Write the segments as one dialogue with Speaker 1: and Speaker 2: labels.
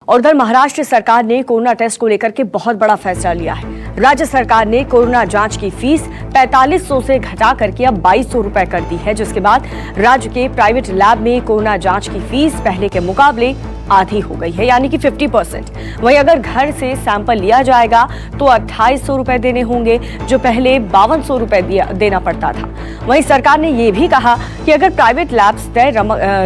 Speaker 1: और उधर महाराष्ट्र सरकार ने कोरोना टेस्ट को लेकर के बहुत बड़ा फैसला लिया है। राज्य सरकार ने कोरोना जांच की फीस 4500 से घटा करके अब 2200 रुपए कर दी है, जिसके बाद राज्य के प्राइवेट लैब में कोरोना जांच की फीस पहले के मुकाबले आधी हो गई है, यानी कि 50%। वहीं अगर घर से सैंपल लिया जाएगा तो 2800 रुपए देने होंगे, जो पहले 5200 रुपए देना पड़ता था। वहीं सरकार ने यह भी कहा कि अगर प्राइवेट लैब्स तय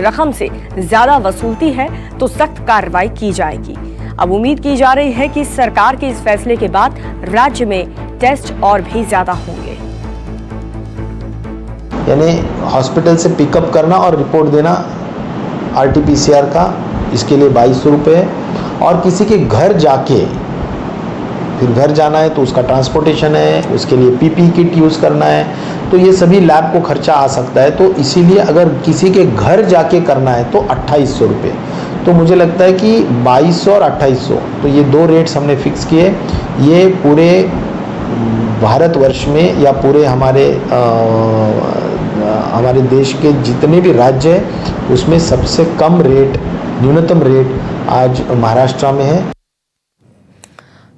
Speaker 1: रकम से ज्यादा वसूलती है तो सख्त कार्रवाई की जाएगी। अब उम्मीद की जा रही है कि सरकार के इस फैसले के बाद राज्य में टेस्ट और भी ज्यादा होंगे।
Speaker 2: यानी हॉस्पिटल से पिकअप करना और रिपोर्ट देना RT-PCR का, इसके लिए 2200 रुपये, और किसी के घर जाके फिर घर जाना है तो उसका ट्रांसपोर्टेशन है, उसके लिए PPE किट यूज़ करना है, तो ये सभी लैब को खर्चा आ सकता है। तो इसीलिए अगर किसी के घर जाके करना है तो 2800 रुपये। तो मुझे लगता है कि 2200 और 2800, तो ये दो रेट्स हमने फिक्स किए। ये पूरे भारतवर्ष में या पूरे हमारे देश के जितने भी राज्य हैं उसमें सबसे कम रेट, न्यूनतम रेट आज महाराष्ट्र में है।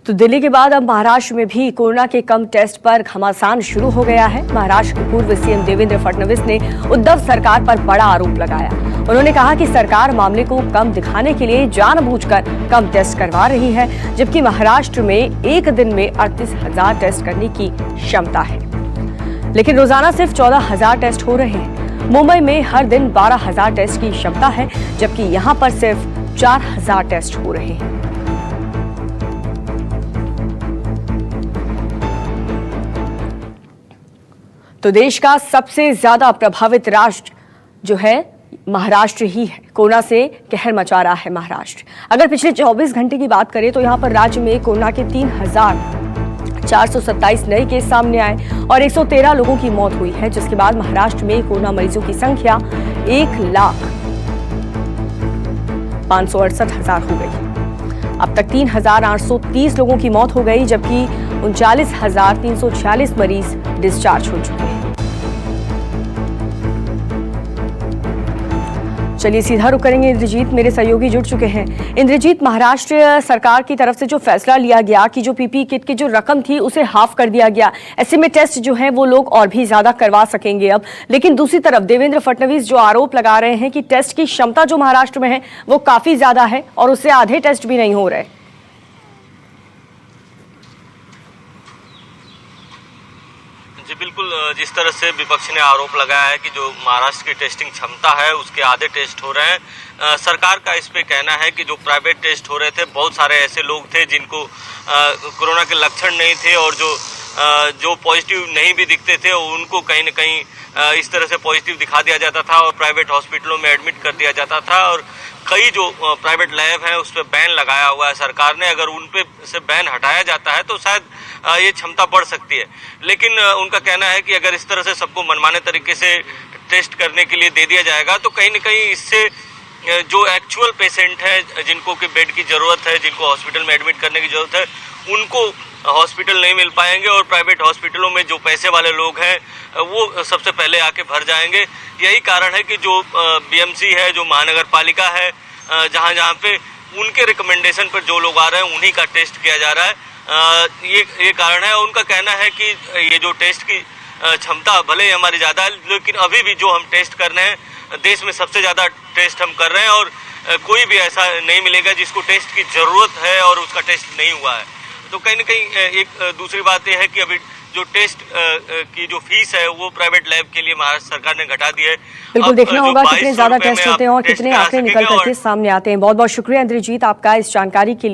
Speaker 1: तो दिल्ली के बाद अब महाराष्ट्र में भी कोरोना के कम टेस्ट पर घमासान शुरू हो गया है। महाराष्ट्र के पूर्व CM देवेंद्र फडणवीस ने उद्धव सरकार पर बड़ा आरोप लगाया। उन्होंने कहा कि सरकार मामले को कम दिखाने के लिए जानबूझकर कम टेस्ट करवा रही है, जबकि महाराष्ट्र में एक दिन में 38,000 टेस्ट करने की क्षमता है, लेकिन रोजाना सिर्फ 14,000 टेस्ट हो रहे हैं। मुंबई में हर दिन 12,000 टेस्ट की क्षमता है, जबकि यहां पर सिर्फ 4,000 टेस्ट हो रहे हैं। तो देश का सबसे ज्यादा प्रभावित राज्य जो है महाराष्ट्र ही है। कोरोना से कहर मचा रहा है महाराष्ट्र। अगर पिछले 24 घंटे की बात करें तो यहां पर राज्य में कोरोना के 3,427 नए केस सामने आए और 113 लोगों की मौत हुई है, जिसके बाद महाराष्ट्र में कोरोना मरीजों की संख्या 1,568,000 हो गई। अब तक 3,830 लोगों की मौत हो गई, जबकि 39,346 मरीज डिस्चार्ज हो चुके हैं। चलिए सीधा रुख करेंगे इंद्रजीत, मेरे सहयोगी जुड़ चुके हैं। इंद्रजीत, महाराष्ट्र सरकार की तरफ से जो फैसला लिया गया कि जो PPE किट की जो रकम थी उसे हाफ कर दिया गया, ऐसे में टेस्ट जो है वो लोग और भी ज्यादा करवा सकेंगे अब। लेकिन दूसरी तरफ देवेंद्र फडणवीस जो आरोप लगा रहे हैं कि टेस्ट की क्षमता जो महाराष्ट्र में है वो काफी ज्यादा है और उससे आधे टेस्ट भी नहीं हो रहे।
Speaker 3: जी बिल्कुल, जिस तरह से विपक्ष ने आरोप लगाया है कि जो महाराष्ट्र की टेस्टिंग क्षमता है उसके आधे टेस्ट हो रहे हैं, सरकार का इस पे कहना है कि जो प्राइवेट टेस्ट हो रहे थे, बहुत सारे ऐसे लोग थे जिनको कोरोना के लक्षण नहीं थे और जो पॉजिटिव नहीं भी दिखते थे उनको कहीं न कहीं इस तरह से पॉजिटिव दिखा दिया जाता था और प्राइवेट हॉस्पिटलों में एडमिट कर दिया जाता था। और कई जो प्राइवेट लैब हैं उस पर बैन लगाया हुआ है सरकार ने। अगर उन पे से बैन हटाया जाता है तो शायद ये क्षमता बढ़ सकती है, लेकिन उनका कहना है कि अगर इस तरह से सबको मनमाने तरीके से टेस्ट करने के लिए दे दिया जाएगा तो कहीं न कहीं इससे जो एक्चुअल पेशेंट है, जिनको कि बेड की ज़रूरत है, जिनको हॉस्पिटल में एडमिट करने की ज़रूरत है, उनको हॉस्पिटल नहीं मिल पाएंगे और प्राइवेट हॉस्पिटलों में जो पैसे वाले लोग हैं वो सबसे पहले आके भर जाएंगे। यही कारण है कि जो BMC है, जो महानगर पालिका है, जहाँ पे उनके रिकमेंडेशन पर जो लोग आ रहे हैं उन्हीं का टेस्ट किया जा रहा है। ये कारण है। उनका कहना है कि ये जो टेस्ट की क्षमता भले ही हमारी ज़्यादा है, लेकिन अभी भी जो हम टेस्ट कर रहे हैं, देश में सबसे ज़्यादा टेस्ट हम कर रहे हैं और कोई भी ऐसा नहीं मिलेगा जिसको टेस्ट की ज़रूरत है और उसका टेस्ट नहीं हुआ है। तो कहीं न कहीं एक दूसरी बात यह है कि अभी जो टेस्ट की जो फीस है वो प्राइवेट लैब के लिए महाराष्ट्र सरकार ने घटा दी है।
Speaker 1: बिल्कुल देखना होगा कितने ज्यादा टेस्ट होते हैं और कितने आंकड़े निकल करके सामने आते हैं। बहुत बहुत शुक्रिया इंद्रजीत आपका इस जानकारी के लिए।